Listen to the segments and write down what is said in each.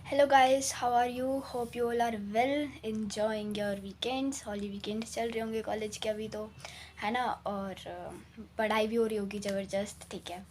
Hello guys, how are you? Hope you all are well, enjoying your weekends. Holly weekends चल रहे होंगे college के अभी तो, है ना। और पढ़ाई भी हो रही होगी ज़बरदस्त, ठीक है।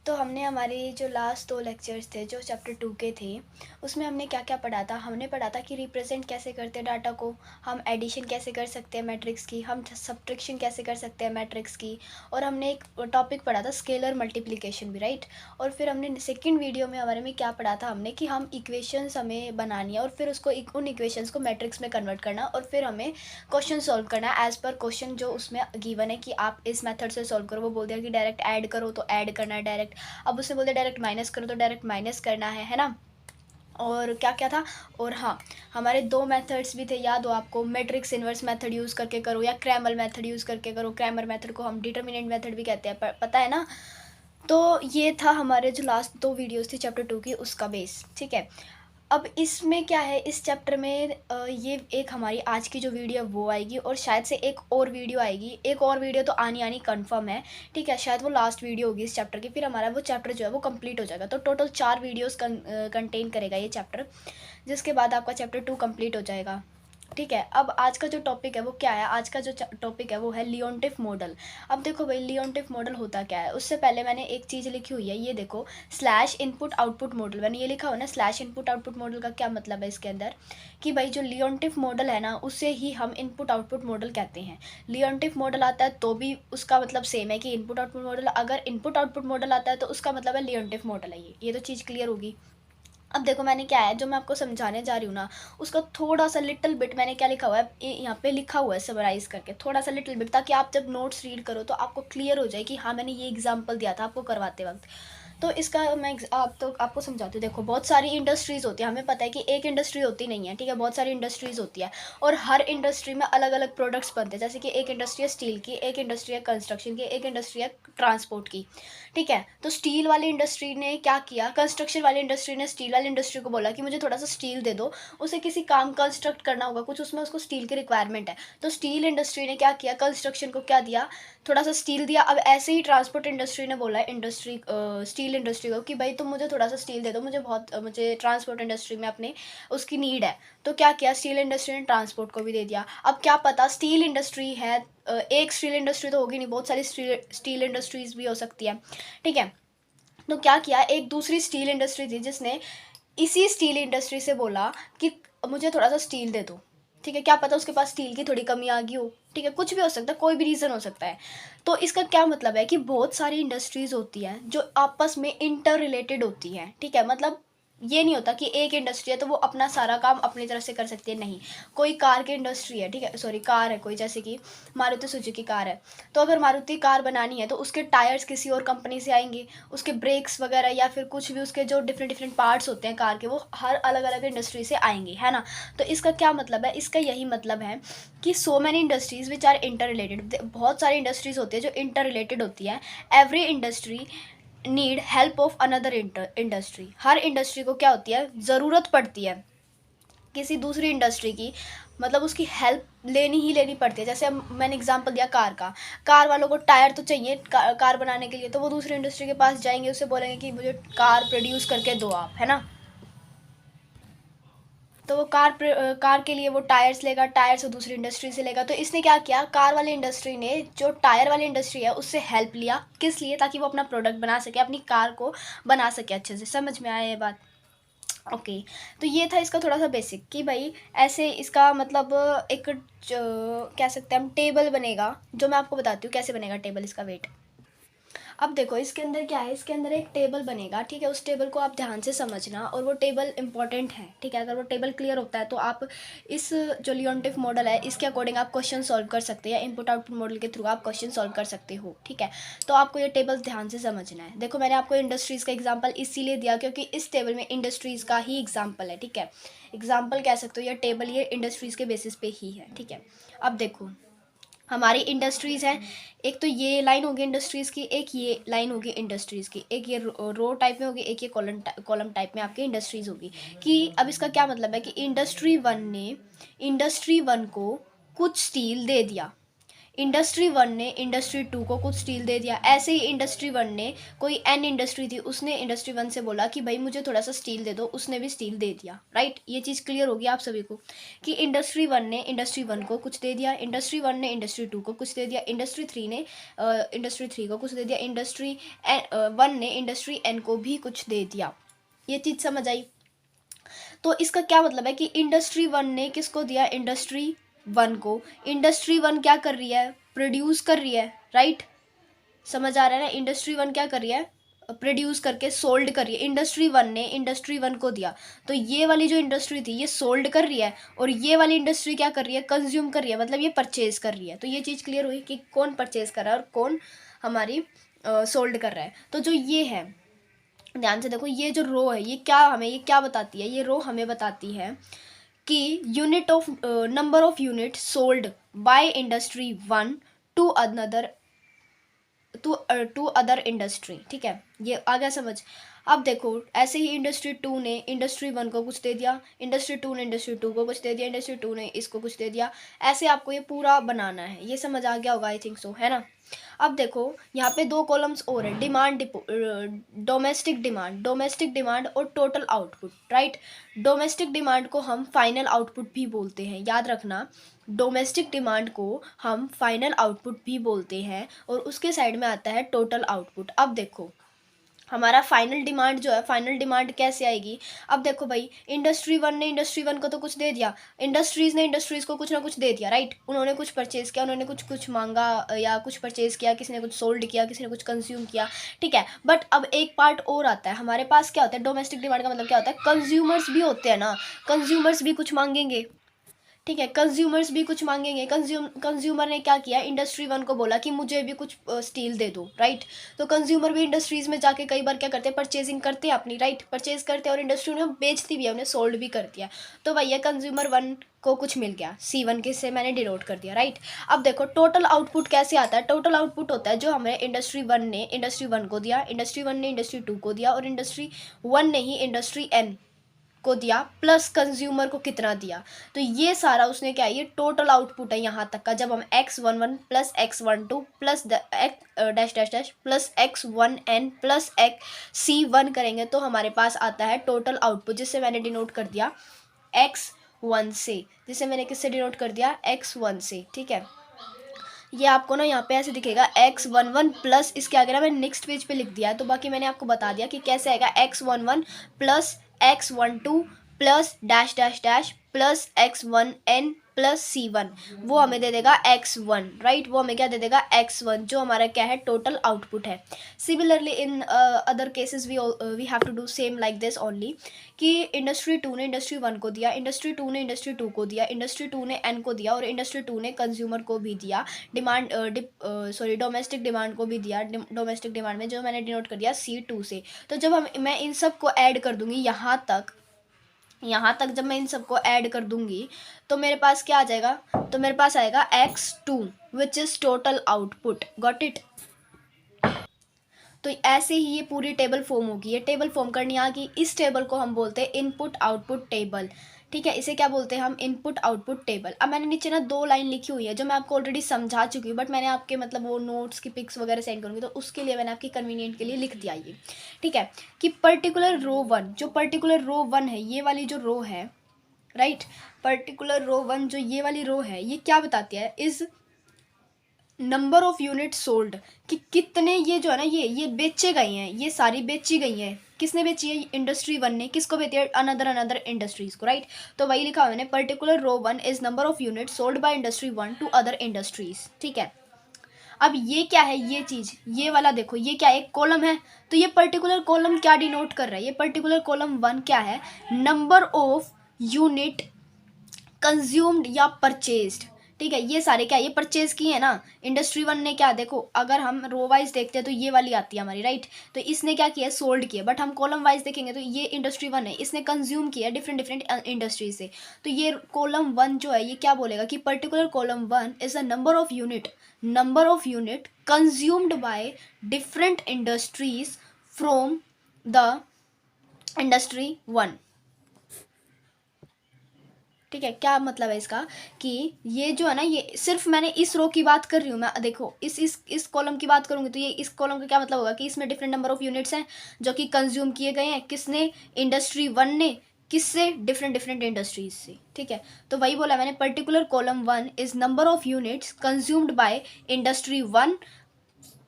तो हमने हमारे जो लास्ट 2 लेक्चर्स थे जो चैप्टर 2 के थे, उसमें हमने क्या क्या पढ़ा था। हमने पढ़ा था कि रिप्रेजेंट कैसे करते हैं डाटा को, हम एडिशन कैसे कर सकते हैं मैट्रिक्स की, हम सब्ट्रैक्शन कैसे कर सकते हैं मैट्रिक्स की, और हमने एक टॉपिक पढ़ा था स्केलर मल्टीप्लिकेशन भी, राइट। और फिर हमने सेकंड वीडियो में हमारे में क्या पढ़ा था हमने कि हम इक्वेशंस हमें बनानी है और फिर उसको उन इक्वेशंस को मैट्रिक्स में कन्वर्ट करना और फिर हमें क्वेश्चन सॉल्व करना है एज़ पर क्वेश्चन जो उसमें गिवन है कि आप इस मेथड से सॉल्व करो। वो बोल दिया कि डायरेक्ट ऐड करो तो ऐड करना है डायरेक्ट, अब उसने बोल दिया डायरेक्ट माइनस करो तो डायरेक्ट माइनस करना है ना। और क्या क्या था। और हाँ, हमारे 2 मेथड्स भी थे, याद हो आपको, मैट्रिक्स इन्वर्स मेथड यूज़ करके करो या क्रैमर मेथड यूज़ करके करो। क्रैमर मेथड को हम डिटर्मिनेंट मेथड भी कहते हैं, पता है ना। तो ये था हमारे जो लास्ट 2 वीडियोस थी चैप्टर 2 की, उसका बेस, ठीक है। अब इसमें क्या है, इस चैप्टर में ये एक हमारी आज की जो वीडियो है वो आएगी और शायद से एक और वीडियो आएगी। एक और वीडियो तो आनी आनी कंफर्म है, ठीक है। शायद वो लास्ट वीडियो होगी इस चैप्टर की, फिर हमारा वो चैप्टर जो है वो कंप्लीट हो जाएगा। तो टोटल 4 वीडियोस कंटेन करेगा ये चैप्टर, जिसके बाद आपका चैप्टर 2 कंप्लीट हो जाएगा, ठीक है। अब आज का जो टॉपिक है वो क्या है, आज का जो टॉपिक है वो है लियोनटिफ मॉडल। अब देखो भाई, लियोनटिफ मॉडल होता क्या है। उससे पहले मैंने एक चीज़ लिखी हुई है, ये देखो, स्लैश इनपुट आउटपुट मॉडल। मैंने ये लिखा हुआ ना, स्लैश इनपुट आउटपुट मॉडल का क्या मतलब है इसके अंदर, कि भाई जो लियोनटिफ मॉडल है ना उसे ही हम इनपुट आउटपुट मॉडल कहते हैं। लियोनटिफ मॉडल आता है तो भी उसका मतलब सेम है कि इनपुट आउटपुट मॉडल, अगर इनपुट आउटपुट मॉडल आता है तो उसका मतलब है लियोनटिफ मॉडल है। ये तो चीज़ क्लियर होगी। अब देखो मैंने क्या है, जो मैं आपको समझाने जा रही हूँ ना, उसका थोड़ा सा लिटिल बिट मैंने क्या लिखा हुआ है, यहाँ पे लिखा हुआ है समराइज़ करके, थोड़ा सा लिटिल बिट, ताकि आप जब नोट्स रीड करो तो आपको क्लियर हो जाए कि हाँ मैंने ये एग्जांपल दिया था आपको करवाते वक्त। तो इसका मैं आपको समझाती हूँ। देखो, बहुत सारी इंडस्ट्रीज़ होती है, हमें पता है कि एक इंडस्ट्री होती नहीं है, ठीक है, बहुत सारी इंडस्ट्रीज़ होती है और हर इंडस्ट्री में अलग अलग प्रोडक्ट्स बनते हैं। जैसे कि एक इंडस्ट्री है स्टील की, एक इंडस्ट्री है कंस्ट्रक्शन की, एक इंडस्ट्री है ट्रांसपोर्ट की, ठीक है। तो स्टील वाली इंडस्ट्री ने क्या किया, कंस्ट्रक्शन वाली इंडस्ट्री ने स्टील वाली इंडस्ट्री को बोला कि मुझे थोड़ा सा स्टील दे दो, उसे किसी काम कंस्ट्रक्ट करना होगा कुछ, उसमें उसको स्टील की रिक्वायरमेंट है। तो स्टील इंडस्ट्री ने क्या किया, कंस्ट्रक्शन को क्या दिया, थोड़ा सा स्टील दिया। अब ऐसे ही ट्रांसपोर्ट इंडस्ट्री ने बोला इंडस्ट्री स्टील इंडस्ट्री को कि भाई तुम मुझे थोड़ा सा स्टील दे दो, मुझे ट्रांसपोर्ट इंडस्ट्री में अपने उसकी नीड है। तो क्या किया, स्टील इंडस्ट्री ने ट्रांसपोर्ट को भी दे दिया। अब क्या पता, स्टील इंडस्ट्री है, एक स्टील इंडस्ट्री तो होगी नहीं, बहुत सारी स्टील इंडस्ट्रीज भी हो सकती है, ठीक है। तो क्या किया, एक दूसरी स्टील इंडस्ट्री थी जिसने इसी स्टील इंडस्ट्री से बोला कि मुझे थोड़ा सा स्टील दे दो, ठीक है। क्या पता उसके पास स्टील की थोड़ी कमी आ गई हो, ठीक है, कुछ भी हो सकता है, कोई भी रीज़न हो सकता है। तो इसका क्या मतलब है कि बहुत सारी इंडस्ट्रीज़ होती हैं जो आपस में इंटर रिलेटेड होती हैं, ठीक है। मतलब ये नहीं होता कि एक इंडस्ट्री है तो वो अपना सारा काम अपनी तरफ से कर सकती है, नहीं। कोई कार की इंडस्ट्री है, ठीक है, सॉरी कार है कोई, जैसे कि मारुति सुजुकी कार है, तो अगर मारुति कार बनानी है तो उसके टायर्स किसी और कंपनी से आएंगे, उसके ब्रेक्स वगैरह या फिर कुछ भी उसके जो डिफरेंट डिफरेंट पार्ट्स होते हैं कार के, वो हर अलग अलग इंडस्ट्री से आएंगे, है ना। तो इसका क्या मतलब है, इसका यही मतलब है कि so many industries which are interrelated, बहुत सारी इंडस्ट्रीज होती है जो इंटर रिलेटेड होती है। Every industry need help of another industry, her industry को क्या होती है, ज़रूरत पड़ती है किसी दूसरी इंडस्ट्री की, मतलब उसकी हेल्प लेनी ही लेनी पड़ती है। जैसे अब मैंने एग्जांपल दिया कार का, कार वालों को टायर तो चाहिए कार बनाने के लिए, तो वो दूसरी इंडस्ट्री के पास जाएंगे, उससे बोलेंगे कि मुझे कार प्रोड्यूस करके दो आप, है ना। तो वो कार के लिए वो टायर्स लेगा, टायर्स वो दूसरी इंडस्ट्री से लेगा। तो इसने क्या किया, कार वाली इंडस्ट्री ने जो टायर वाली इंडस्ट्री है उससे हेल्प लिया, किस लिए, ताकि वो अपना प्रोडक्ट बना सके, अपनी कार को बना सके अच्छे से। समझ में आया ये बात, ओके। तो ये था इसका थोड़ा सा बेसिक कि भाई ऐसे इसका मतलब एक कह सकते हैं हम टेबल बनेगा, जो मैं आपको बताती हूँ कैसे बनेगा टेबल, इसका वेट। अब देखो इसके अंदर क्या है, इसके अंदर एक टेबल बनेगा, ठीक है। उस टेबल को आप ध्यान से समझना, और वो टेबल इंपॉर्टेंट है, ठीक है। अगर वो टेबल क्लियर होता है तो आप इस जो लियोनटिफ मॉडल है इसके अकॉर्डिंग आप क्वेश्चन सॉल्व कर सकते हैं, इनपुट आउटपुट मॉडल के थ्रू आप क्वेश्चन सॉल्व कर सकते हो, ठीक है। तो आपको ये टेबल ध्यान से समझना है। देखो मैंने आपको इंडस्ट्रीज़ का एग्जाम्पल इसीलिए दिया क्योंकि इस टेबल में इंडस्ट्रीज़ का ही एग्जाम्पल है, ठीक है। एग्जाम्पल कह सकते हो या टेबल, ये इंडस्ट्रीज़ के बेसिस पे ही है, ठीक है। अब देखो हमारी इंडस्ट्रीज़ हैं, एक तो ये लाइन होगी इंडस्ट्रीज़ की, एक ये लाइन होगी इंडस्ट्रीज़ की, एक ये रो टाइप में होगी, एक ये कॉलम टाइप में आपकी इंडस्ट्रीज़ होगी। कि अब इसका क्या मतलब है कि इंडस्ट्री वन ने इंडस्ट्री वन को कुछ स्टील दे दिया, इंडस्ट्री वन ने इंडस्ट्री टू को कुछ स्टील दे दिया। ऐसे ही इंडस्ट्री वन ने, कोई एन इंडस्ट्री थी, उसने इंडस्ट्री वन से बोला कि भाई मुझे थोड़ा सा स्टील दे दो, उसने भी स्टील दे दिया, राइट। ये चीज़ क्लियर होगी आप सभी को कि इंडस्ट्री वन ने इंडस्ट्री वन को कुछ दे दिया, इंडस्ट्री वन ने इंडस्ट्री टू को कुछ दे दिया, इंडस्ट्री थ्री ने इंडस्ट्री थ्री को कुछ दे दिया, इंडस्ट्री वन ने इंडस्ट्री एन को भी कुछ दे दिया। ये चीज़ समझ आई। तो इसका क्या मतलब है कि इंडस्ट्री वन ने किसको दिया, इंडस्ट्री वन को। इंडस्ट्री वन क्या कर रही है, प्रोड्यूस कर रही है, राइट। समझ आ रहा है ना, इंडस्ट्री वन क्या कर रही है, प्रोड्यूस करके सोल्ड कर रही है। इंडस्ट्री वन ने इंडस्ट्री वन को दिया, तो ये वाली जो इंडस्ट्री थी ये सोल्ड कर रही है, और ये वाली इंडस्ट्री क्या कर रही है, कंज्यूम कर रही है, मतलब ये परचेज कर रही है। तो ये चीज़ क्लियर हुई कि कौन परचेज कर रहा है और कौन हमारी सोल्ड कर रहा है। तो जो ये है, ध्यान से देखो, ये जो रो है ये क्या बताती है, ये रो हमें बताती है कि unit of number of unit sold by industry one to another to other industry. ठीक है, ये आ गया समझ। अब देखो, ऐसे ही इंडस्ट्री टू ने इंडस्ट्री वन को कुछ दे दिया, इंडस्ट्री टू ने इंडस्ट्री टू को कुछ दे दिया, इंडस्ट्री टू ने इसको कुछ दे दिया। ऐसे आपको ये पूरा बनाना है। ये समझ आ गया होगा, आई थिंक सो, है ना। अब देखो यहाँ पे दो कॉलम्स और है, डिमांड, डोमेस्टिक डिमांड और total output, right. Domestic demand को हम फाइनल आउटपुट भी बोलते हैं, याद रखना। डोमेस्टिक डिमांड को हम फाइनल आउटपुट भी बोलते हैं, और उसके साइड में आता है टोटल आउटपुट। अब देखो हमारा फाइनल डिमांड जो है, फाइनल डिमांड कैसे आएगी। अब देखो भाई, इंडस्ट्री वन ने इंडस्ट्री वन को तो कुछ दे दिया, इंडस्ट्रीज ने इंडस्ट्रीज को कुछ ना कुछ दे दिया, राइट। उन्होंने कुछ परचेज किया, उन्होंने कुछ मांगा या कुछ परचेज किया, किसी ने कुछ सोल्ड किया, किसी ने कुछ कंज्यूम किया, ठीक है। बट अब एक पार्ट और आता है हमारे पास, क्या होता है, डोमेस्टिक डिमांड का मतलब क्या होता है, कंज्यूमर्स भी होते हैं ना, कंज्यूमर्स भी कुछ मांगेंगे, ठीक है। कंज्यूमर्स भी कुछ मांगेंगे। कंज्यूमर ने क्या किया, इंडस्ट्री वन को बोला कि मुझे भी कुछ स्टील दे दो, राइट। तो कंज्यूमर भी इंडस्ट्रीज में जाके कई बार क्या करते हैं, परचेजिंग करते हैं अपनी, राइट, परचेज करते हैं, और इंडस्ट्री उन्हें बेचती भी है, उन्हें सोल्ड भी करती है। तो भैया कंज्यूमर वन को कुछ मिल गया, C1 के से मैंने डिनोट कर दिया, राइट। अब देखो टोटल आउटपुट कैसे आता है। टोटल आउटपुट होता है जो हमें इंडस्ट्री वन ने इंडस्ट्री वन को दिया, इंडस्ट्री वन ने इंडस्ट्री टू को दिया, और इंडस्ट्री वन ने ही इंडस्ट्री एन को दिया, प्लस कंज्यूमर को कितना दिया। तो ये सारा उसने क्या है, ये टोटल आउटपुट है यहाँ तक का। जब हम x11 plus x12 plus dash dash dash plus x1n plus C1 करेंगे तो हमारे पास आता है टोटल आउटपुट, जिससे मैंने डिनोट कर दिया x1 से, जिसे मैंने किससे डिनोट कर दिया, x1 से, ठीक है। ये आपको ना यहाँ पे ऐसे दिखेगा x11 प्लस, इसके आगे ना मैंने नेक्स्ट पेज पे लिख दिया है, तो बाकी मैंने आपको बता दिया कि कैसे आएगा, x11 plus x12 plus dash dash dash plus x1n plus C1, वो हमें दे देगा x1, राइट। वो हमें क्या दे देगा, x1, जो हमारा क्या है, टोटल आउटपुट है। Similarly in other cases we have to do same like this only, कि इंडस्ट्री टू ने इंडस्ट्री वन को दिया, इंडस्ट्री टू ने इंडस्ट्री टू को दिया, इंडस्ट्री टू ने एन को दिया, और इंडस्ट्री टू ने कंज्यूमर को भी दिया, डोमेस्टिक डिमांड को भी दिया। डोमेस्टिक डिमांड में जो मैंने डिनोट कर दिया C2 से। तो जब मैं इन सब को ऐड कर दूंगी यहाँ तक जब मैं इन सबको ऐड कर दूंगी तो मेरे पास क्या आ जाएगा, तो मेरे पास आएगा x2 which is total output, got it. तो ऐसे ही ये पूरी टेबल फॉर्म होगी। ये टेबल फॉर्म करनी आ गई, इस टेबल को हम बोलते हैं इनपुट आउटपुट टेबल, ठीक है। इसे क्या बोलते हैं हम, इनपुट आउटपुट टेबल। अब मैंने नीचे ना 2 लाइन लिखी हुई है जो मैं आपको ऑलरेडी समझा चुकी हूँ, बट मैंने आपके मतलब वो नोट्स की पिक्स वगैरह सेंड करूँगी, तो उसके लिए मैंने आपकी कन्वीनियंट के लिए लिख दिया ये, ठीक है। कि पर्टिकुलर रो वन, जो पर्टिकुलर रो वन है, ये वाली जो रो है, राइट, पर्टिकुलर रो वन जो ये वाली रो है, ये क्या बताती है, is number of unit sold, कि कितने ये जो है ना, ये बेचे गए हैं, ये सारी बेची गई हैं। किसने बेची है, इंडस्ट्री वन ने। किसको बेची है, अनदर इंडस्ट्रीज को, राइट। तो वही लिखा मैंने, particular row one is number of unit sold by industry one to other industries, ठीक है। अब ये क्या है, ये चीज़, ये वाला देखो, ये क्या एक कॉलम है, तो ये पर्टिकुलर कॉलम क्या डिनोट कर रहा है, ये पर्टिकुलर कॉलम वन क्या है, नंबर ऑफ यूनिट कंज्यूम्ड या परचेज्ड, ठीक है। ये सारे क्या, ये परचेज किए हैं ना इंडस्ट्री वन ने। क्या देखो, अगर हम रो वाइज देखते हैं तो ये वाली आती है हमारी, राइट। तो इसने क्या किया, सोल्ड किया। बट हम कॉलम वाइज देखेंगे तो ये इंडस्ट्री वन है, इसने कंज्यूम किया डिफरेंट इंडस्ट्री से। तो ये कॉलम वन जो है, ये क्या बोलेगा कि particular column one is a number of unit consumed by different industries from the industry one. ठीक है, क्या मतलब है इसका कि ये जो है ना, ये सिर्फ मैंने इस रो की बात कर रही हूँ मैं। देखो इस कॉलम की बात करूँगी तो ये इस कॉलम का क्या मतलब होगा कि इसमें डिफरेंट नंबर ऑफ यूनिट्स हैं जो कि कंज्यूम किए गए हैं। किसने? इंडस्ट्री वन ने। किससे? डिफरेंट डिफरेंट इंडस्ट्रीज से। ठीक है, तो वही बोला मैंने, particular column one is number of units consumed by industry one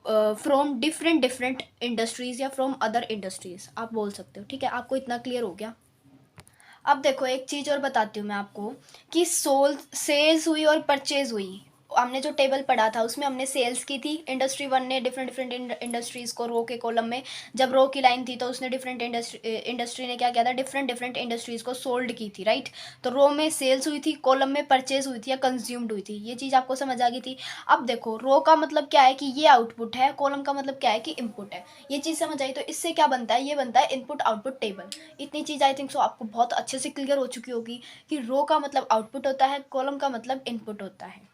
from different different industries या फ्रॉम अदर इंडस्ट्रीज आप बोल सकते हो। ठीक है, आपको इतना क्लियर हो गया। अब देखो एक चीज़ और बताती हूँ मैं आपको कि सेल्स हुई और परचेज हुई। हमने जो टेबल पढ़ा था उसमें हमने सेल्स की थी, इंडस्ट्री वन ने डिफरेंट डिफरेंट इंडस्ट्रीज़ को रो के कॉलम में, जब रो की लाइन थी तो उसने डिफरेंट इंडस्ट्री ने क्या किया था, डिफरेंट डिफरेंट इंडस्ट्रीज़ को सोल्ड की थी, राइट। तो रो में सेल्स हुई थी, कॉलम में परचेज हुई थी या कंज्यूम्ड हुई थी। ये चीज़ आपको समझ आ गई थी। अब देखो रो का मतलब क्या है कि ये आउटपुट है, कॉलम का मतलब क्या है कि इनपुट है। ये चीज़ समझ आई। तो इससे क्या बनता है, ये बनता है इनपुट आउटपुट टेबल। इतनी चीज़ आई थिंक सो आपको बहुत अच्छे से क्लियर हो चुकी होगी कि रो का मतलब आउटपुट होता है, कॉलम का मतलब इनपुट होता है।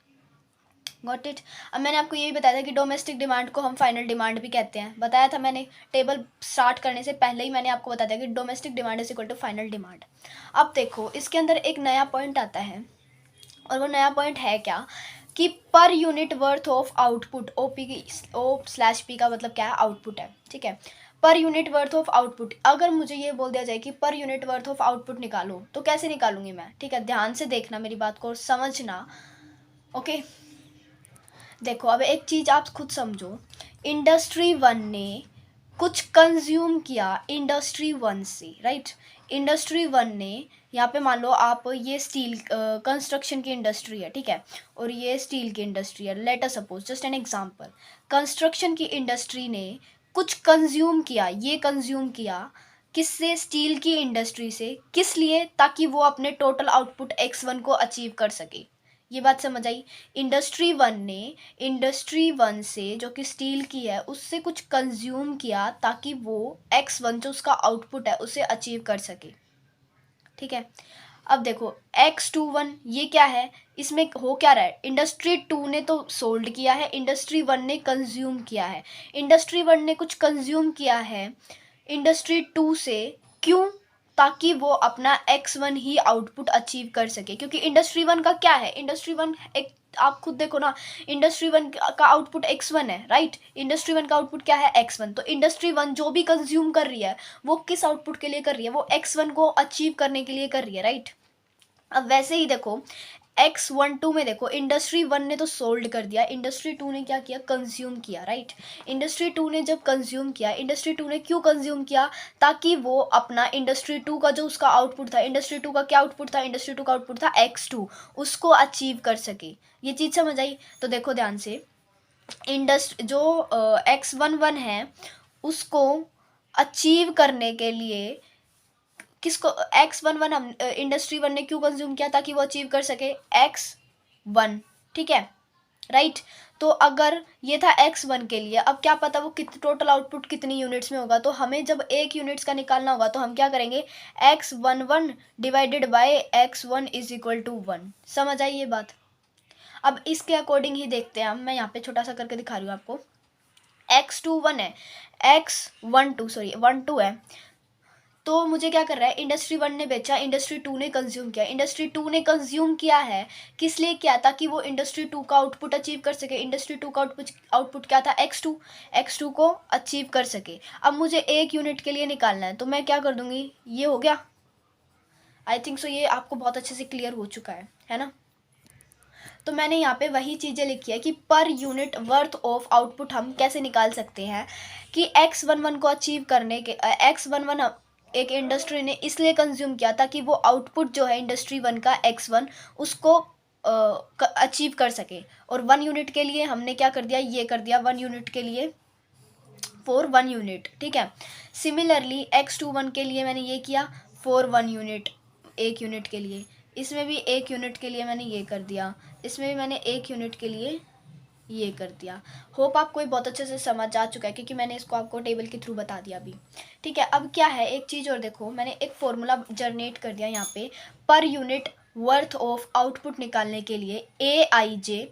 Got it. अब मैंने आपको ये भी बताया था कि डोमेस्टिक डिमांड को हम फाइनल डिमांड भी कहते हैं, बताया था मैंने टेबल स्टार्ट करने से पहले ही। मैंने आपको बताया था कि domestic demand is equal to final demand. अब देखो इसके अंदर एक नया पॉइंट आता है, और वो नया पॉइंट है क्या कि per unit worth of output, O/P का मतलब क्या है, आउटपुट है। ठीक है, per unit worth of output. अगर मुझे ये बोल दिया जाए कि per unit worth of output निकालो, तो कैसे निकालूंगी मैं? ठीक है, ध्यान से देखना मेरी बात को और समझना। ओके, देखो अब एक चीज़ आप खुद समझो। इंडस्ट्री वन ने कुछ कंज्यूम किया इंडस्ट्री वन से, राइट। इंडस्ट्री वन ने, यहाँ पे मान लो आप, ये स्टील कंस्ट्रक्शन की इंडस्ट्री है, ठीक है, और ये स्टील की इंडस्ट्री है। Let us suppose, just an example, construction की इंडस्ट्री ने कुछ कंज्यूम किया, ये कंज्यूम किया किससे? स्टील की इंडस्ट्री से। किस लिए? ताकि वो अपने टोटल आउटपुट X1 को अचीव कर सके। ये बात समझ आई। इंडस्ट्री वन ने इंडस्ट्री वन से, जो कि स्टील की है, उससे कुछ कंज्यूम किया ताकि वो X1 जो उसका आउटपुट है उसे अचीव कर सके। ठीक है, अब देखो X21 ये क्या है, इसमें हो क्या रहा है, इंडस्ट्री टू ने तो सोल्ड किया है, इंडस्ट्री वन ने कंज्यूम किया है। इंडस्ट्री वन ने कुछ कंज्यूम किया है इंडस्ट्री टू से, क्यों? ताकि वो अपना X1 ही आउटपुट अचीव कर सके। क्योंकि इंडस्ट्री वन का क्या है, इंडस्ट्री वन एक, आप खुद देखो ना, इंडस्ट्री वन का आउटपुट X1 है, राइट। इंडस्ट्री वन का आउटपुट क्या है, X1। तो इंडस्ट्री वन जो भी कंज्यूम कर रही है वो किस आउटपुट के लिए कर रही है, वो X1 को अचीव करने के लिए कर रही है, राइट। अब वैसे ही देखो X12 में देखो, इंडस्ट्री वन ने तो सोल्ड कर दिया, इंडस्ट्री टू ने क्या किया, कंज्यूम किया, राइट। इंडस्ट्री टू ने जब कंज्यूम किया, इंडस्ट्री टू ने क्यों कंज्यूम किया? ताकि वो अपना इंडस्ट्री टू का जो उसका आउटपुट था, इंडस्ट्री टू का क्या आउटपुट था, इंडस्ट्री टू का आउटपुट था X2, उसको अचीव कर सके। ये चीज़ समझ आई। तो देखो ध्यान से, जो X11 है उसको अचीव करने के लिए किसको, X11 हम इंडस्ट्री वन ने क्यों कंज्यूम किया? ताकि वो अचीव कर सके X1। ठीक है, राइट। तो अगर ये था X1 के लिए, अब क्या पता वो टोटल आउटपुट कितनी यूनिट्स में होगा। तो हमें जब एक यूनिट्स का निकालना होगा तो हम क्या करेंगे, X11 divided by X1 is equal to 1। समझ आई ये बात। अब इसके अकॉर्डिंग ही देखते हैं हम, मैं यहाँ पे छोटा सा करके दिखा रही हूँ आपको। X21 है, X12 है, तो मुझे क्या कर रहा है, इंडस्ट्री वन ने बेचा, इंडस्ट्री टू ने कंज्यूम किया। इंडस्ट्री टू ने कंज्यूम किया है किस लिए किया? ताकि वो इंडस्ट्री टू का आउटपुट अचीव कर सके। इंडस्ट्री टू का आउटपुट क्या था, X2 को अचीव कर सके। अब मुझे एक यूनिट के लिए निकालना है, तो मैं क्या कर दूंगी, ये हो गया। आई थिंक सो ये आपको बहुत अच्छे से क्लियर हो चुका है ना। तो मैंने यहाँ पे वही चीज़ें लिखी है कि per unit worth of output हम कैसे निकाल सकते हैं कि X11 को अचीव करने के, X11 एक इंडस्ट्री ने इसलिए कंज्यूम किया ताकि वो आउटपुट जो है इंडस्ट्री वन का X1 उसको अचीव कर सके। और 1 यूनिट के लिए हमने क्या कर दिया, ये कर दिया 1 यूनिट के लिए, फॉर 1 यूनिट। ठीक है, सिमिलरली X21 के लिए मैंने ये किया फॉर 1 यूनिट, 1 यूनिट के लिए। इसमें भी 1 यूनिट के लिए मैंने ये कर दिया, इसमें भी मैंने 1 यूनिट के लिए ये कर दिया। होप आपको ये बहुत अच्छे से समझ आ चुका है क्योंकि मैंने इसको आपको टेबल के थ्रू बता दिया अभी। ठीक है, अब क्या है, एक चीज़ और देखो, मैंने एक फॉर्मूला जनरेट कर दिया यहाँ पे per unit worth of output निकालने के लिए। AIJ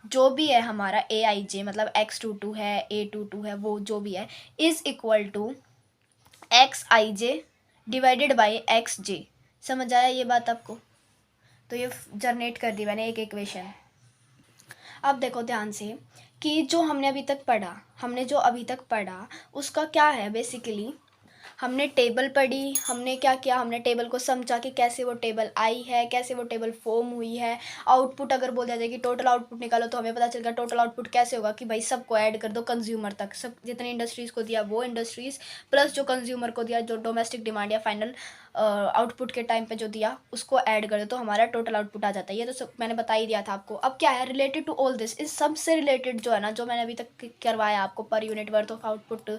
जो भी है हमारा, AIJ मतलब X22 है, A22 है, वो जो भी है, is equal to XIJ divided by XJ। समझ आया ये बात आपको? तो ये जनरेट कर दी मैंने एक इक्वेशन। अब देखो ध्यान से कि जो हमने अभी तक पढ़ा उसका क्या है बेसिकली। हमने टेबल पढ़ी, हमने क्या किया, हमने टेबल को समझा कि कैसे वो टेबल आई है, कैसे वो टेबल फॉर्म हुई है। आउटपुट अगर बोल दिया जाए कि टोटल आउटपुट निकालो तो हमें पता चल गया टोटल आउटपुट कैसे होगा कि भाई सबको ऐड कर दो कंज्यूमर तक, सब जितने इंडस्ट्रीज़ को दिया वो इंडस्ट्रीज़ प्लस जो कंज्यूमर को दिया, जो डोमेस्टिक डिमांड या फाइनल आउटपुट के टाइम पे जो दिया उसको ऐड कर दो तो हमारा टोटल आउटपुट आ जाता है। ये तो सब मैंने बता ही दिया था आपको। अब क्या है रिलेटेड टू ऑल दिस, इस सब से रिलेटेड जो है ना, जो मैंने अभी तक करवाया आपको per unit worth of output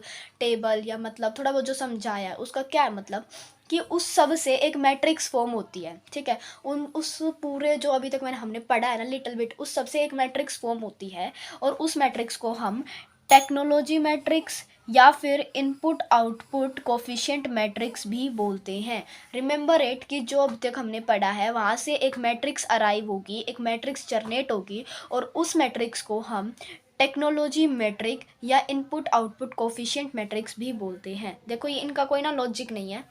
table या मतलब थोड़ा बहुत जो समझाया है उसका क्या है मतलब कि उस सब से एक मैट्रिक्स फॉर्म होती है, ठीक है। उस पूरे जो अभी तक हमने पढ़ा है ना लिटिल बिट, उस सब से एक मैट्रिक्स फॉर्म होती है और उस मैट्रिक्स को हम टेक्नोलॉजी मैट्रिक्स या फिर इनपुट आउटपुट कोफिशिएंट मैट्रिक्स भी बोलते हैं। रिमेंबर इट कि जो अब तक हमने पढ़ा है वहाँ से एक मैट्रिक्स अराइव होगी, एक मैट्रिक्स जनरेट होगी और उस मैट्रिक्स को हम टेक्नोलॉजी मैट्रिक या इनपुट आउटपुट कोफिशिएंट मैट्रिक्स भी बोलते हैं। देखो ये इनका कोई ना लॉजिक नहीं है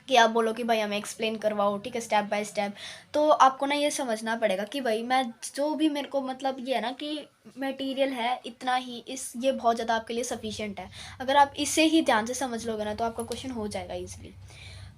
कि आप बोलो कि भाई हमें एक्सप्लेन करवाओ, ठीक है, स्टेप बाय स्टेप। तो आपको ना ये समझना पड़ेगा कि भाई मैं जो भी मेरे को मतलब ये है ना कि मटेरियल है इतना ही, इस ये बहुत ज़्यादा आपके लिए सफिशिएंट है। अगर आप इसे ही ध्यान से समझ लोगे ना तो आपका क्वेश्चन हो जाएगा ईजिली।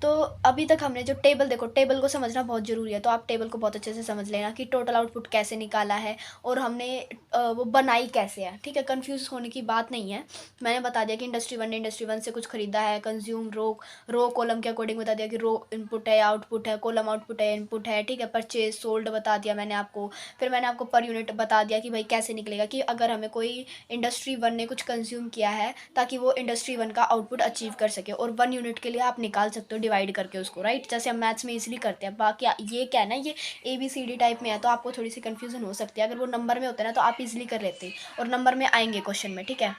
तो अभी तक हमने जो टेबल, देखो टेबल को समझना बहुत ज़रूरी है, तो आप टेबल को बहुत अच्छे से समझ लेना कि टोटल आउटपुट कैसे निकाला है और हमने वो बनाई कैसे है, ठीक है। कंफ्यूज होने की बात नहीं है। मैंने बता दिया कि इंडस्ट्री वन से कुछ खरीदा है, कंज्यूम रो कॉलम के अकॉर्डिंग बता दिया कि रो इनपुट है आउटपुट है, कॉलम आउटपुट है इनपुट है, ठीक है। परचेज सोल्ड बता दिया मैंने आपको। फिर मैंने आपको पर यूनिट बता दिया कि भाई कैसे निकलेगा, कि अगर हमें कोई इंडस्ट्री वन ने कुछ कंज्यूम किया है ताकि वो इंडस्ट्री वन का आउटपुट अचीव कर सके, और 1 यूनिट के लिए आप निकाल सकते हो डिवाइड करके उसको, राइट, जैसे हम मैथ्स में इजीली करते हैं। बाकी ये क्या है ना, ये ABCD टाइप में है तो आपको थोड़ी सी कन्फ्यूजन हो सकती है। अगर वो नंबर में होता है ना तो आप इजीली कर लेते और नंबर में आएंगे क्वेश्चन में, ठीक है।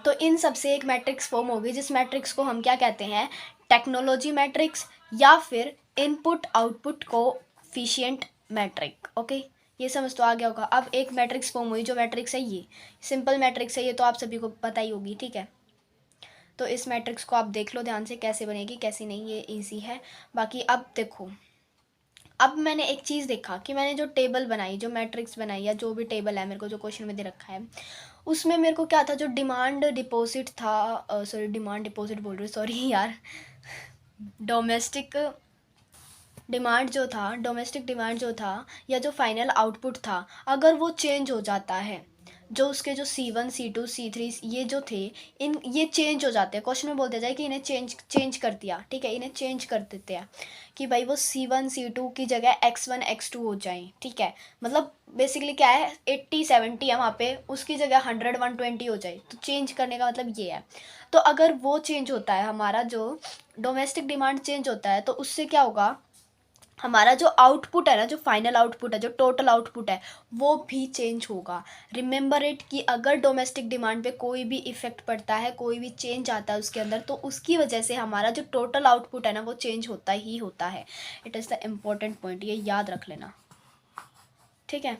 तो इन सब से एक मैट्रिक्स फॉर्म होगी जिस मैट्रिक्स को हम क्या कहते हैं, टेक्नोलॉजी मैट्रिक्स या फिर input output coefficient matrix. Okay, ये समझ तो आ गया होगा। अब एक मैट्रिक्स फॉर्म हुई, जो मैट्रिक्स है ये सिंपल मैट्रिक्स है, ये तो आप सभी को पता ही होगी, ठीक है। तो इस मैट्रिक्स को आप देख लो ध्यान से कैसे बनेगी कैसे नहीं, ये इजी है। बाकी अब देखो, अब मैंने एक चीज़ देखा कि मैंने जो टेबल बनाई, जो मैट्रिक्स बनाई या जो भी टेबल है मेरे को जो क्वेश्चन में दे रखा है, उसमें मेरे को क्या था, जो डिमांड डिपॉजिट था, सॉरी डिमांड डिपॉजिट बोल रही हूँ, सॉरी यार, डोमेस्टिक डोमेस्टिक डिमांड जो था या जो फाइनल आउटपुट था, अगर वो चेंज हो जाता है, जो उसके जो C1 C2 C3 ये जो थे, ये चेंज हो जाते हैं। क्वेश्चन में बोल दिया जाए कि इन्हें चेंज कर दिया, ठीक है, इन्हें चेंज कर देते हैं कि भाई वो C1 C2 की जगह X1 X2 हो जाए, ठीक है। मतलब बेसिकली क्या है, 80 70 है वहाँ पे, उसकी जगह 100 120 हो जाए, तो चेंज करने का मतलब ये है। तो अगर वो चेंज होता है, हमारा जो डोमेस्टिक डिमांड चेंज होता है, तो उससे क्या होगा, हमारा जो आउटपुट है ना, जो फाइनल आउटपुट है, जो टोटल आउटपुट है, वो भी चेंज होगा। रिमेंबर इट कि अगर डोमेस्टिक डिमांड पे कोई भी इफेक्ट पड़ता है, कोई भी चेंज आता है उसके अंदर, तो उसकी वजह से हमारा जो टोटल आउटपुट है ना वो चेंज होता ही होता है। It is the important point, ये याद रख लेना, ठीक है।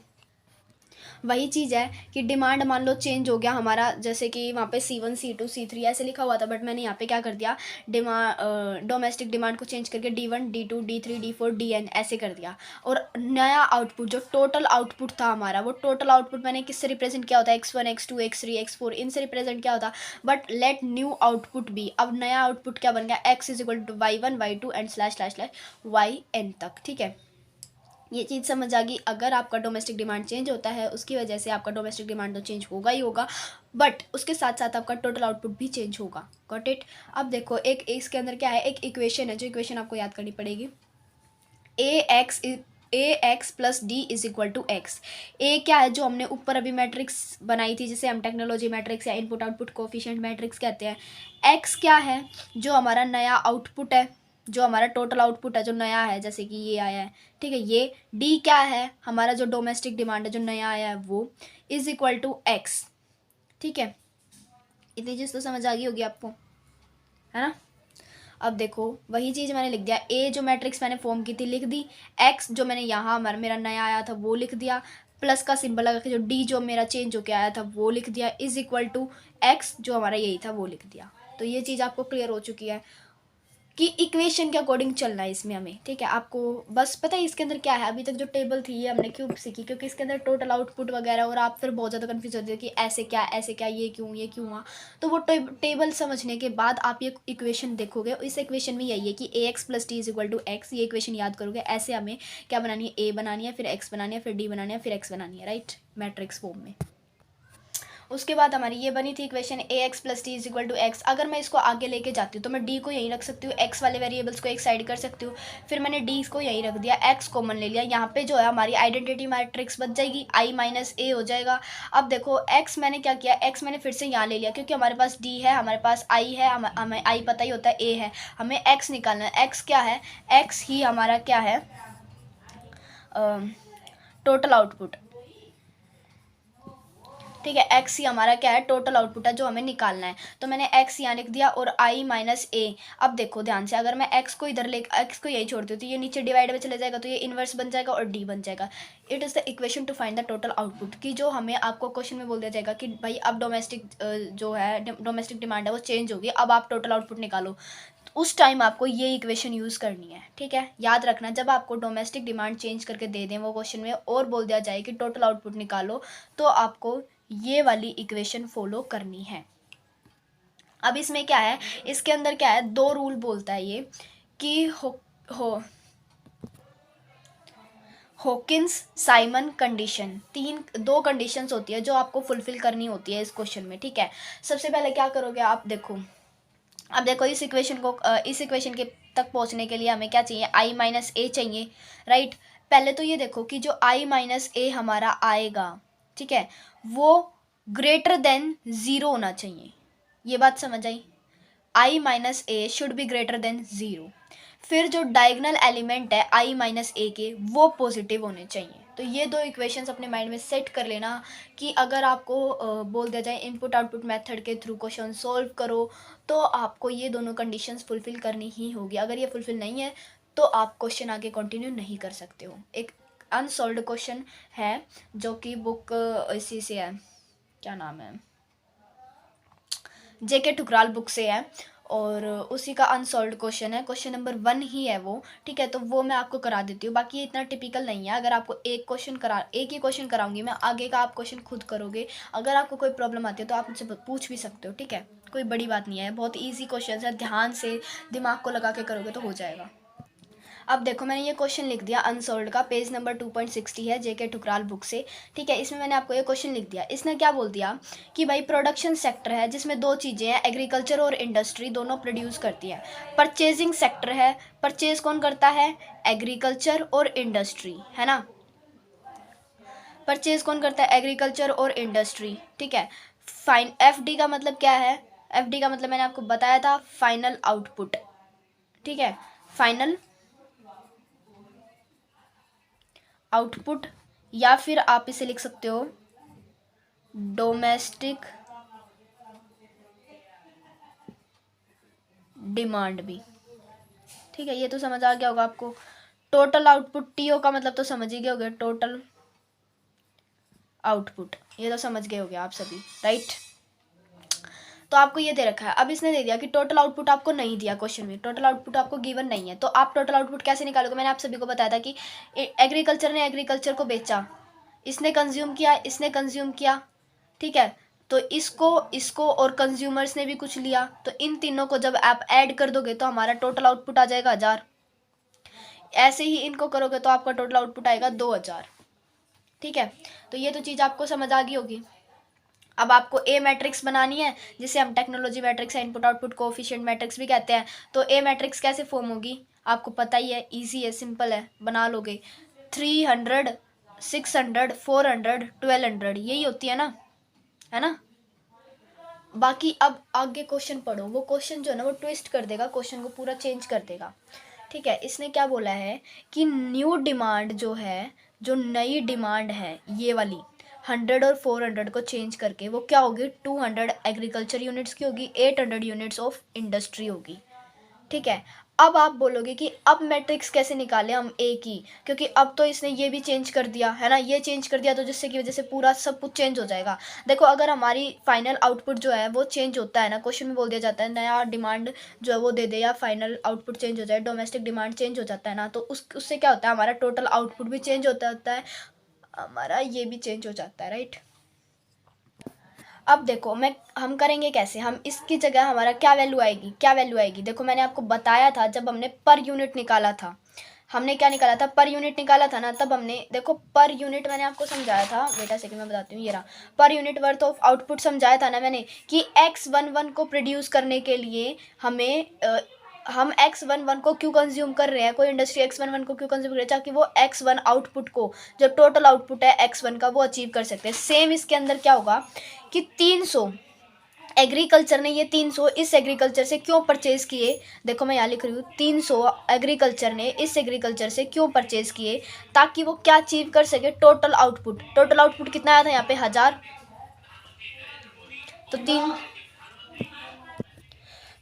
वही चीज़ है कि डिमांड मान लो चेंज हो गया हमारा, जैसे कि वहाँ पे C1 C2 C3 ऐसे लिखा हुआ था, बट मैंने यहाँ पे क्या कर दिया, डोमेस्टिक डिमांड को चेंज करके D1 D2 D3 D4 DN ऐसे कर दिया। और नया आउटपुट जो टोटल आउटपुट था हमारा, वो टोटल आउटपुट मैंने किससे रिप्रेजेंट किया होता है, X1 X2 X3 X4 इनसे रिप्रेजेंट किया होता। बट लेट न्यू आउटपुट भी, अब नया आउटपुट क्या बन गया, X is equal to Y1 Y2 and / YN तक, ठीक है। ये चीज़ समझ आ गई। अगर आपका डोमेस्टिक डिमांड चेंज होता है उसकी वजह से आपका डोमेस्टिक डिमांड तो चेंज होगा ही होगा, बट उसके साथ साथ आपका टोटल आउटपुट भी चेंज होगा। Got it. अब देखो एक इसके अंदर क्या है, एक इक्वेशन है, जो इक्वेशन आपको याद करनी पड़ेगी। ax plus d is equal to x. A क्या है, जो हमने ऊपर अभी मैट्रिक्स बनाई थी जिसे हम टेक्नोलॉजी मैट्रिक्स या इनपुट आउटपुट कोफिशिएंट मैट्रिक्स कहते हैं। एक्स क्या है, जो हमारा नया आउटपुट है, जो हमारा टोटल आउटपुट है जो नया है, जैसे कि ये आया है, ठीक है। ये डी क्या है, हमारा जो डोमेस्टिक डिमांड है जो नया आया है वो, इज इक्वल टू एक्स, ठीक है। इतनी चीज़ तो समझ आ गई होगी आपको, है ना। अब देखो वही चीज़ मैंने लिख दिया, ए जो मैट्रिक्स मैंने फॉर्म की थी लिख दी, एक्स जो मैंने यहाँ मेरा नया आया था वो लिख दिया, प्लस का सिंबल लगा के जो डी जो मेरा चेंज होके आया था वो लिख दिया, इज इक्वल टू एक्स जो हमारा यही था वो लिख दिया। तो ये चीज़ आपको क्लियर हो चुकी है। कि इक्वेशन के अकॉर्डिंग चलना है इसमें हमें, ठीक है। आपको बस पता है इसके अंदर क्या है, अभी तक जो टेबल थी ये हमने क्यों सीखी, क्योंकि इसके अंदर टोटल आउटपुट वगैरह, और आप फिर बहुत ज़्यादा कन्फ्यूज होते हो कि ऐसे क्या, ये क्यों हुआ। तो वो टेबल समझने के बाद आप ये इक्वेशन देखोगे, इस इक्वेशन में यही है कि a x plus T is equal to x, ये इक्वेशन याद करोगे। ऐसे हमें क्या बनानी है, ए बनानी है, फिर एक्स बनानी है, फिर डी बनानी है, फिर एक्स बनानी है, राइट, मैट्रिक्स फॉर्म में। उसके बाद हमारी ये बनी थी equation A x plus T is equal to X. अगर मैं इसको आगे लेके जाती हूँ तो मैं डी को यहीं रख सकती हूँ, एक्स वाले वेरिएबल्स को एक साइड कर सकती हूँ, फिर मैंने डी को यहीं रख दिया, एक्स कॉमन ले लिया। यहाँ पे जो है हमारी आइडेंटिटी मैट्रिक्स बच जाएगी, आई माइनस ए हो जाएगा। अब देखो एक्स मैंने क्या किया, एक्स मैंने फिर से यहाँ ले लिया, क्योंकि हमारे पास डी है, हमारे पास आई है, हमें आई पता ही होता है, ए है, हमें एक्स निकालना है। एक्स क्या है, एक्स ही हमारा क्या है, टोटल आउटपुट, ठीक है। एक्स ही हमारा क्या है, टोटल आउटपुट है जो हमें निकालना है। तो मैंने एक्स यहाँ लिख दिया और आई माइनस ए। अब देखो ध्यान से, अगर मैं एक्स को इधर ले, एक्स को यही छोड़ती हूँ तो ये नीचे डिवाइड में चले जाएगा, तो ये इन्वर्स बन जाएगा और डी बन जाएगा। It is the equation two find the total output, की जो हमें आपको क्वेश्चन में बोल दिया जाएगा कि भाई अब डोमेस्टिक जो है डोमेस्टिक डिमांड है वो चेंज होगी, अब आप टोटल आउटपुट निकालो। उस टाइम आपको ये इक्वेशन यूज़ करनी है, ठीक है। याद रखना, जब आपको डोमेस्टिक डिमांड चेंज करके दे दें वो क्वेश्चन में, और बोल दिया जाए कि टोटल आउटपुट निकालो, तो आपको ये वाली इक्वेशन फॉलो करनी है। अब इसमें क्या है, इसके अंदर क्या है, दो रूल बोलता है ये कि हॉकिंस साइमन कंडीशन, दो कंडीशंस होती है जो आपको फुलफिल करनी होती है इस क्वेश्चन में, ठीक है। सबसे पहले क्या करोगे आप, देखो अब देखो इस इक्वेशन के तक पहुंचने के लिए हमें क्या चाहिए, आई माइनस ए चाहिए, राइट। पहले तो ये देखो कि जो आई माइनस ए हमारा आएगा, ठीक है, वो ग्रेटर देन ज़ीरो होना चाहिए। ये बात समझ आई, I minus a should be greater than zero. फिर जो डायगोनल एलिमेंट है आई माइनस ए के, वो पॉजिटिव होने चाहिए। तो ये दो इक्वेशंस अपने माइंड में सेट कर लेना कि अगर आपको बोल दिया जाए इनपुट आउटपुट मेथड के थ्रू क्वेश्चन सॉल्व करो, तो आपको ये दोनों कंडीशंस फुलफिल करनी ही होगी। अगर ये फुलफिल नहीं है तो आप क्वेश्चन आगे कंटिन्यू नहीं कर सकते हो। एक अनसॉल्व्ड क्वेश्चन है जो कि बुक इसी से है, क्या नाम है, जेके ठुकराल बुक से है, और उसी का अनसॉल्व्ड क्वेश्चन है, क्वेश्चन नंबर 1 ही है वो, ठीक है। तो वो मैं आपको करा देती हूँ, बाकी ये इतना टिपिकल नहीं है। अगर आपको एक ही क्वेश्चन कराऊंगी मैं, आगे का आप क्वेश्चन खुद करोगे। अगर आपको कोई प्रॉब्लम आती है तो आप मुझसे पूछ भी सकते हो, ठीक है, कोई बड़ी बात नहीं है, बहुत ईजी क्वेश्चन है, ध्यान से दिमाग को लगा के करोगे तो हो जाएगा। अब देखो मैंने ये क्वेश्चन लिख दिया अनसॉल्व्ड का, पेज नंबर 260 है जेके ठुकराल बुक से, ठीक है। इसमें मैंने आपको ये क्वेश्चन लिख दिया। इसने क्या बोल दिया कि भाई प्रोडक्शन सेक्टर है जिसमें दो चीज़ें हैं, एग्रीकल्चर और इंडस्ट्री दोनों प्रोड्यूस करती है। परचेजिंग सेक्टर है, परचेज कौन करता है, एग्रीकल्चर और इंडस्ट्री, है ना। परचेज कौन करता है, एग्रीकल्चर और इंडस्ट्री, ठीक है। फाइन एफ डी का मतलब क्या है, एफ डी का मतलब मैंने आपको बताया था, फाइनल आउटपुट, ठीक है, फाइनल आउटपुट, या फिर आप इसे लिख सकते हो डोमेस्टिक डिमांड भी, ठीक है। ये तो समझ आ गया होगा आपको। टोटल आउटपुट, टीओ का मतलब तो समझ ही गए होगे, टोटल आउटपुट, ये तो समझ गए होगे आप सभी, राइट। तो आपको ये दे रखा है। अब इसने दे दिया कि टोटल आउटपुट आपको नहीं दिया क्वेश्चन में, टोटल आउटपुट आपको गिवन नहीं है, तो आप टोटल आउटपुट कैसे निकालोगे। मैंने आप सभी को बताया था कि एग्रीकल्चर ने एग्रीकल्चर को बेचा, इसने कंज्यूम किया, ठीक है। तो इसको और कंज्यूमर्स ने भी कुछ लिया, तो इन तीनों को जब आप ऐड कर दोगे तो हमारा टोटल आउटपुट आ जाएगा 1000। ऐसे ही इनको करोगे तो आपका टोटल आउटपुट आएगा 2000, ठीक है। तो ये तो चीज़ आपको समझ आ गई होगी। अब आपको ए मैट्रिक्स बनानी है, जिसे हम टेक्नोलॉजी मैट्रिक्स है, इनपुट आउटपुट कोएफिशिएंट मैट्रिक्स भी कहते हैं। तो ए मैट्रिक्स कैसे फॉर्म होगी आपको पता ही है, इजी है, सिंपल है, बना लोगे। 300 600 400 1200 यही होती है ना। बाकी अब आगे क्वेश्चन पढ़ो, वो क्वेश्चन जो है ना वो ट्विस्ट कर देगा, क्वेश्चन को पूरा चेंज कर देगा, ठीक है। इसने क्या बोला है कि न्यू डिमांड जो है, जो नई डिमांड है ये वाली 100 और 400 को चेंज करके वो क्या होगी, 200 एग्रीकल्चर यूनिट्स की होगी, 800 यूनिट्स ऑफ इंडस्ट्री होगी, ठीक है। अब आप बोलोगे कि अब मैट्रिक्स कैसे निकालें हम ए की, क्योंकि अब तो इसने ये भी चेंज कर दिया है ना, ये चेंज कर दिया तो जिससे की वजह से पूरा सब कुछ चेंज हो जाएगा। देखो अगर हमारी फाइनल आउटपुट जो है वो चेंज होता है ना, क्वेश्चन में बोल दिया जाता है नया डिमांड जो है वो दे दे या फाइनल आउटपुट चेंज हो जाए, डोमेस्टिक डिमांड चेंज हो जाता है ना, तो उससे क्या होता है, हमारा टोटल आउटपुट भी चेंज होता है, हमारा ये भी चेंज हो जाता है, राइट। अब देखो हम करेंगे कैसे, हम इसकी जगह हमारा क्या वैल्यू आएगी, क्या वैल्यू आएगी, देखो मैंने आपको बताया था जब हमने पर यूनिट निकाला था, हमने क्या निकाला था, पर यूनिट निकाला था ना, तब हमने देखो पर यूनिट मैंने आपको समझाया था, बेटा सेकंड में बताती हूँ, ये रहा per unit worth of output समझाया था ना मैंने, कि X11 को प्रोड्यूस करने के लिए हमें हम X11 को क्यों कंज्यूम कर रहे हैं, कोई इंडस्ट्री X11 को क्यों कंज्यूम कर रही है, ताकि वो X1 आउटपुट को, जो टोटल आउटपुट है X1 का, वो अचीव कर सकते हैं। सेम इसके अंदर क्या होगा कि 300 एग्रीकल्चर ने ये 300 इस एग्रीकल्चर से क्यों परचेज किए, देखो मैं यहाँ लिख रही हूँ 300 एग्रीकल्चर ने इस एग्रीकल्चर से क्यों परचेज किए, ताकि वो क्या अचीव कर सके, टोटल आउटपुट। टोटल आउटपुट कितना आया था यहाँ पे 1000,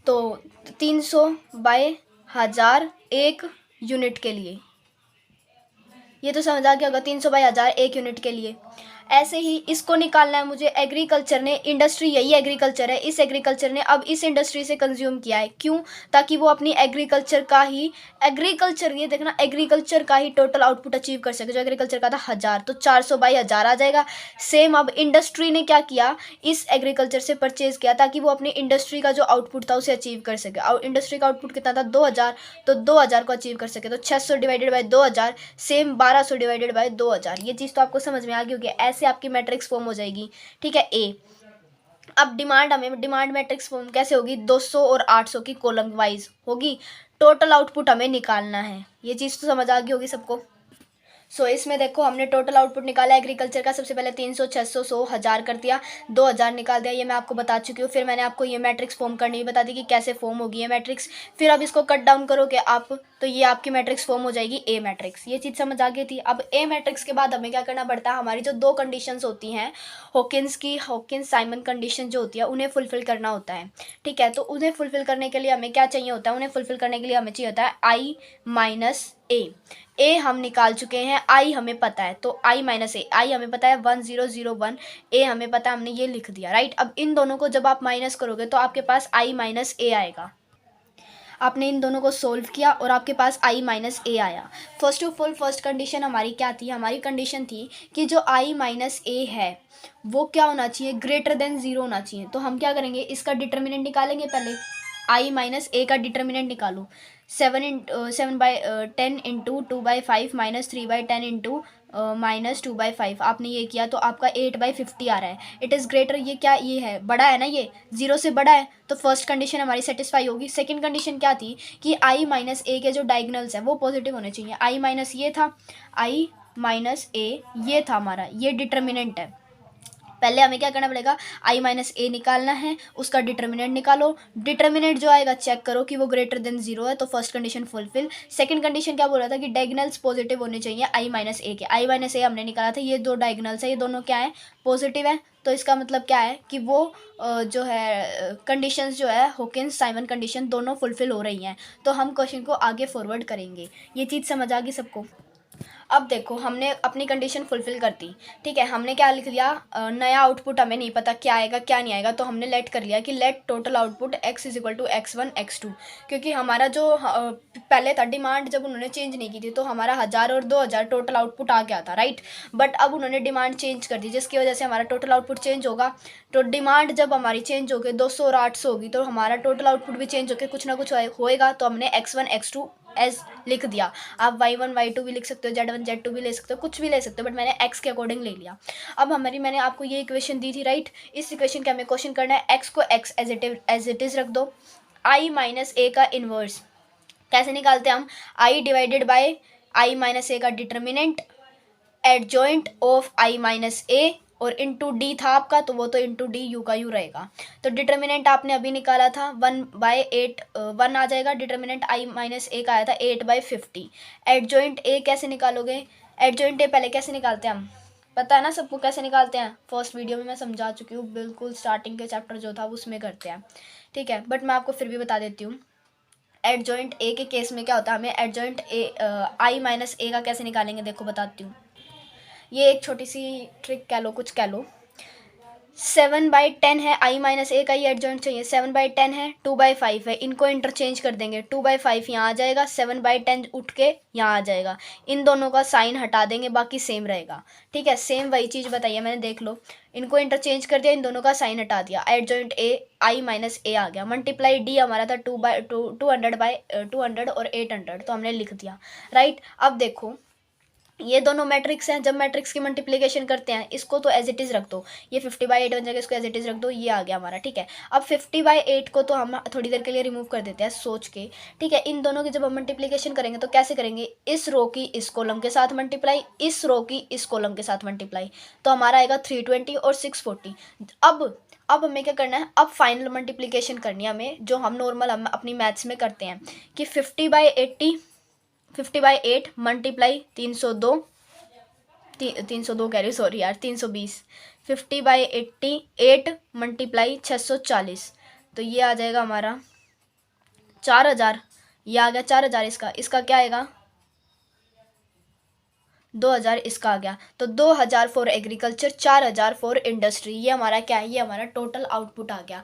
तो 300 बाय 1000 एक यूनिट के लिए, ये तो समझ आ गया होगा, 300 बाई 1000 एक यूनिट के लिए। ऐसे ही इसको निकालना है मुझे, एग्रीकल्चर ने, इंडस्ट्री यही एग्रीकल्चर है, इस एग्रीकल्चर ने अब इस इंडस्ट्री से कंज्यूम किया है, क्यों, ताकि वो अपनी एग्रीकल्चर ये देखना एग्रीकल्चर का ही टोटल आउटपुट अचीव कर सके, जो एग्रीकल्चर का था 1000, तो 400 बाई 1000 आ जाएगा। सेम अब इंडस्ट्री ने क्या किया, इस एग्रीकल्चर से परचेज किया ताकि वो अपनी इंडस्ट्री का जो आउटपुट था उसे अचीव कर सके, और इंडस्ट्री का आउटपुट कितना था 2000, तो 2000 को अचीव कर सके, तो 600 divided by 2000 same 1200 divided by 2000। ये चीज़ तो आपको समझ में आ गई होगी, ऐसे आपकी मैट्रिक्स फॉर्म हो जाएगी, ठीक है। ए अब डिमांड मैट्रिक्स फॉर्म कैसे होगी, 200 और 800 की कॉलम वाइज होगी, टोटल आउटपुट हमें निकालना है, ये चीज़ तो समझ आ गई होगी सबको। इसमें देखो हमने टोटल आउटपुट निकाला एग्रीकल्चर का, सबसे पहले 300, 600, 100, 1000 कर दिया, 2000 निकाल दिया, ये मैं आपको बता चुकी हूँ। फिर मैंने आपको ये मैट्रिक्स फॉर्म करनी भी बता दी कि कैसे फॉर्म होगी ये मैट्रिक्स। फिर अब इसको कट डाउन करोगे आप, तो ये आपकी मैट्रिक्स फॉर्म हो जाएगी ए मैट्रिक्स। ये चीज़ समझ आ गई थी। अब ए मैट्रिक्स के बाद हमें क्या करना पड़ता है, हमारी जो 2 कंडीशंस होती हैं हॉकिंस साइमन कंडीशन जो होती है, उन्हें फुलफिल करना होता है, ठीक है। तो उन्हें फुलफिल करने के लिए हमें क्या चाहिए होता है, उन्हें फुलफिल करने के लिए हमें चाहिए होता है आई माइनस ए हम निकाल चुके हैं, आई हमें पता है, तो आई माइनस ए, आई हमें पता है 1001, ए हमें पता है, हमने ये लिख दिया, राइट। अब इन दोनों को जब आप माइनस करोगे तो आपके पास आई माइनस ए आएगा। आपने इन दोनों को सोल्व किया और आपके पास आई माइनस ए आया। First of all first condition हमारी क्या थी, हमारी कंडीशन थी कि जो आई माइनस ए है वो क्या होना चाहिए, ग्रेटर देन 0 होना चाहिए। तो हम क्या करेंगे, इसका डिटर्मिनेंट निकालेंगे पहले, आई माइनस ए का डिटर्मिनेंट निकालो, 7/10 इंटू 2/5 माइनस 3/10 इंटू माइनस 2/5, आपने ये किया तो आपका 8/50 आ रहा है। इट इज़ ग्रेटर, ये क्या, ये है बड़ा है ना, ये 0 से बड़ा है, तो फर्स्ट कंडीशन हमारी सेटिस्फाई होगी। सेकंड कंडीशन क्या थी कि आई माइनस ए के जो डायगनल्स है वो पॉजिटिव होने चाहिए। आई माइनस ये था, आई माइनस ए ये था हमारा, ये डिटर्मिनेंट है। पहले हमें क्या करना पड़ेगा, आई माइनस ए निकालना है, उसका डिटर्मिनेंट निकालो, डिटर्मिनेंट जो आएगा चेक करो कि वो ग्रेटर देन 0 है, तो first condition fulfil. Second condition क्या बोल रहा था कि डायगनल्स पॉजिटिव होने चाहिए आई माइनस ए के, आई माइनस ए हमने निकाला था, ये 2 डायगनल्स है, ये दोनों क्या है, पॉजिटिव है, तो इसका मतलब क्या है कि वो जो है कंडीशंस जो है हॉकिंस साइमन कंडीशन दोनों फुलफिल हो रही हैं, तो हम क्वेश्चन को आगे फॉरवर्ड करेंगे। ये चीज़ समझ आ गई सबको। अब देखो हमने अपनी कंडीशन फुलफिल कर दी, ठीक है। हमने क्या लिख लिया, नया आउटपुट हमें नहीं पता क्या आएगा क्या नहीं आएगा, तो हमने लेट कर लिया कि let total output x is equal to x1 x2, क्योंकि हमारा जो पहले था डिमांड जब उन्होंने चेंज नहीं की थी तो हमारा 1000 और 2000 टोटल आउटपुट आ गया था, राइट। बट अब उन्होंने डिमांड चेंज कर दी जिसकी वजह से हमारा टोटल आउटपुट चेंज होगा। तो डिमांड जब हमारी चेंज होगी 200 और 800 होगी, तो हमारा टोटल आउटपुट भी चेंज होकर कुछ ना कुछ होएगा, तो हमने x1 x2 एज लिख दिया। आप y1 y2 भी लिख सकते हो, z1 z2 भी ले सकते हो, कुछ भी ले सकते हो, बट मैंने x के अकॉर्डिंग ले लिया। अब मैंने आपको ये इक्वेशन दी थी, राइट। इस इक्वेशन का हमें क्वेश्चन करना है, x को x एज इट इज़ रख दो, i माइनस ए का इन्वर्स कैसे निकालते हैं हम, i divided by i minus a का determinant adjoint of i minus a, और इंटू डी था आपका, तो वो तो इंटू डी यू का यू रहेगा। तो डिटर्मिनेंट आपने अभी निकाला था 1/8, 1 आ जाएगा। डिटर्मिनेंट आई माइनस ए का आया था 8/50। एडजॉइंट ए कैसे निकालोगे, एडजॉइंट ए पहले कैसे निकालते हैं हम, पता है ना सबको कैसे निकालते हैं, फर्स्ट वीडियो में मैं समझा चुकी हूँ, बिल्कुल स्टार्टिंग के चैप्टर जो था उसमें करते हैं, ठीक है। बट मैं आपको फिर भी बता देती हूँ। एडजॉइंट ए के केस में क्या होता है, हमें adjoint A I minus a का कैसे निकालेंगे, देखो बताती हूँ। ये एक छोटी सी ट्रिक कह लो, कुछ कह लो। 7/10 है, आई माइनस ए का ही एडजॉइंट चाहिए। 7/10 है, 2/5 है, इनको इंटरचेंज कर देंगे। 2/5 यहाँ आ जाएगा, 7/10 उठ के यहाँ आ जाएगा। इन दोनों का साइन हटा देंगे, बाकी सेम रहेगा। ठीक है, सेम वही चीज़ बताइए मैंने, देख लो। इनको इंटरचेंज कर दिया, इन दोनों का साइन हटा दिया, एडजॉइंट ए आई माइनस ए आ गया। मल्टीप्लाई डी हमारा था 200 और 800, तो हमने लिख दिया। राइट, अब देखो ये दोनों मैट्रिक्स हैं, जब मैट्रिक्स की मल्टीप्लिकेशन करते हैं, इसको तो एज इट इज़ रख दो, ये 50/8 बन जाएगा, इसको एज इट इज़ रख दो, ये आ गया हमारा। ठीक है, अब 50/8 को तो हम थोड़ी देर के लिए रिमूव कर देते हैं सोच के। ठीक है, इन दोनों की जब हम मल्टीप्लिकेशन करेंगे तो कैसे करेंगे, इस रो की इस कॉलम के साथ मल्टीप्लाई, इस रो की इस कॉलम के साथ मल्टीप्लाई, तो हमारा आएगा 320 और 640। अब हमें क्या करना है, अब फाइनल मल्टीप्लिकेशन करनी है हमें, जो हम नॉर्मल हम अपनी मैथ्स में करते हैं कि 50/8 मल्टीप्लाई 302, 302 कह रही, सॉरी यार, 320। 50/88 मल्टीप्लाई 640, तो ये आ जाएगा हमारा 4000। ये आ गया 4000, इसका क्या आएगा, 2000 इसका आ गया। तो 2000 फॉर एग्रीकल्चर, 4000 फॉर इंडस्ट्री। ये हमारा क्या है, ये हमारा टोटल आउटपुट आ गया।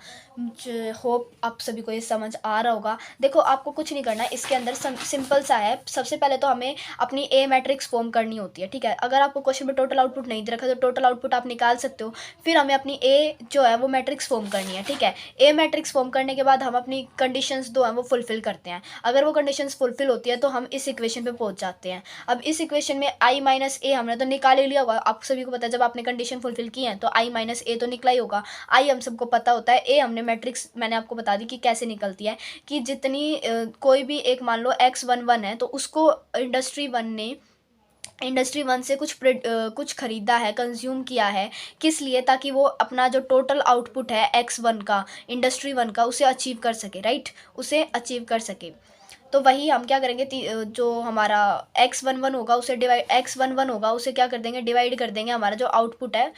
होप आप सभी को ये समझ आ रहा होगा। देखो आपको कुछ नहीं करना है, इसके अंदर सिंपल सा है। सबसे पहले तो हमें अपनी ए मैट्रिक्स फॉर्म करनी होती है। ठीक है, अगर आपको क्वेश्चन में टोटल आउटपुट नहीं दे रखा तो टोटल आउटपुट आप निकाल सकते हो। फिर हमें अपनी ए जो है वो मैट्रिक्स फॉर्म करनी है। ठीक है, ए मैट्रिक्स फॉर्म करने के बाद हम अपनी कंडीशंस जो हैं वो फुलफिल करते हैं। अगर वो कंडीशंस फुलफिल होती है तो हम इस इक्वेशन पे पहुंच जाते हैं। अब इस इक्वेशन में आई माइनस ए हमने तो निकाल ही लिया होगा, आप सभी को पता है, जब आपने कंडीशन फुलफिल की है तो आई माइनस ए तो निकला ही होगा। आई हम सबको पता होता है, ए हमने मैट्रिक्स मैंने आपको बता दी कि कैसे निकलती है, कि जितनी कोई भी एक मान लो X11 है, तो उसको इंडस्ट्री वन से कुछ खरीदा है, कंज्यूम किया है, किस लिए, ताकि वो अपना जो टोटल आउटपुट है X1 का, इंडस्ट्री 1 का, उसे अचीव कर सके। राइट, उसे अचीव कर सके। तो वही हम क्या करेंगे, जो हमारा X11 होगा उसे क्या कर देंगे, डिवाइड कर देंगे हमारा जो आउटपुट है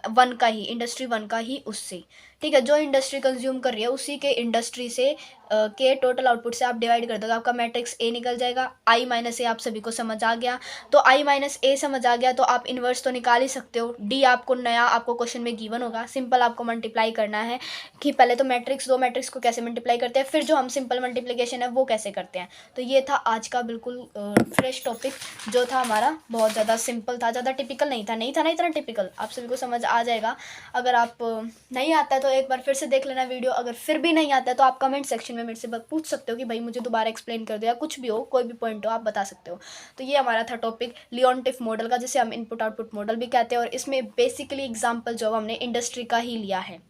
वन का ही, इंडस्ट्री 1 का ही, उससे। ठीक है, जो इंडस्ट्री कंज्यूम कर रही है उसी के इंडस्ट्री से के टोटल आउटपुट से आप डिवाइड कर दोगे, आपका मैट्रिक्स ए निकल जाएगा। आई माइनस ए आप सभी को समझ आ गया, तो आई माइनस ए समझ आ गया तो आप इन्वर्स तो निकाल ही सकते हो। डी आपको क्वेश्चन में गिवन होगा, सिंपल आपको मल्टीप्लाई करना है कि पहले तो दो मैट्रिक्स को कैसे मल्टीप्लाई करते हैं, फिर जो हम सिंपल मल्टीप्लिकेशन है वो कैसे करते हैं। तो ये था आज का बिल्कुल फ्रेश टॉपिक, जो था हमारा बहुत ज़्यादा सिंपल था, ज़्यादा टिपिकल नहीं था ना इतना टिपिकल, आप सभी को समझ आ जाएगा। अगर आप नहीं आता है तो एक बार फिर से देख लेना वीडियो, अगर फिर भी नहीं आता है तो आप कमेंट सेक्शन में मेरे से पूछ सकते हो कि भाई मुझे दोबारा एक्सप्लेन कर दो, या कुछ भी हो, कोई भी पॉइंट हो आप बता सकते हो। तो ये हमारा था टॉपिक लियोनटिफ मॉडल का, जिसे हम इनपुट आउटपुट मॉडल भी कहते हैं, और इसमें बेसिकली एग्जाम्पल जो हमने इंडस्ट्री का ही लिया है।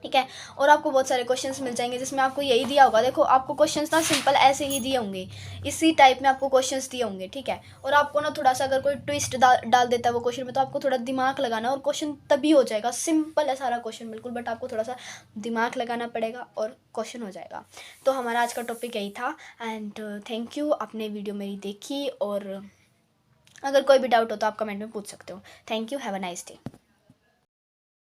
ठीक है, और आपको बहुत सारे क्वेश्चंस मिल जाएंगे जिसमें आपको यही दिया होगा। देखो आपको क्वेश्चंस ना सिंपल ऐसे ही दिए होंगे, इसी टाइप में आपको क्वेश्चंस दिए होंगे। ठीक है, और आपको ना थोड़ा सा अगर कोई ट्विस्ट डाल देता है वो क्वेश्चन में, तो आपको थोड़ा दिमाग लगाना, और क्वेश्चन तभी हो जाएगा। सिंपल है सारा क्वेश्चन बिल्कुल, बट आपको थोड़ा सा दिमाग लगाना पड़ेगा और क्वेश्चन हो जाएगा। तो हमारा आज का टॉपिक यही था, एंड थैंक यू, आपने वीडियो मेरी देखी, और अगर कोई भी डाउट हो तो आप कमेंट में पूछ सकते हो। Thank you, have a nice day.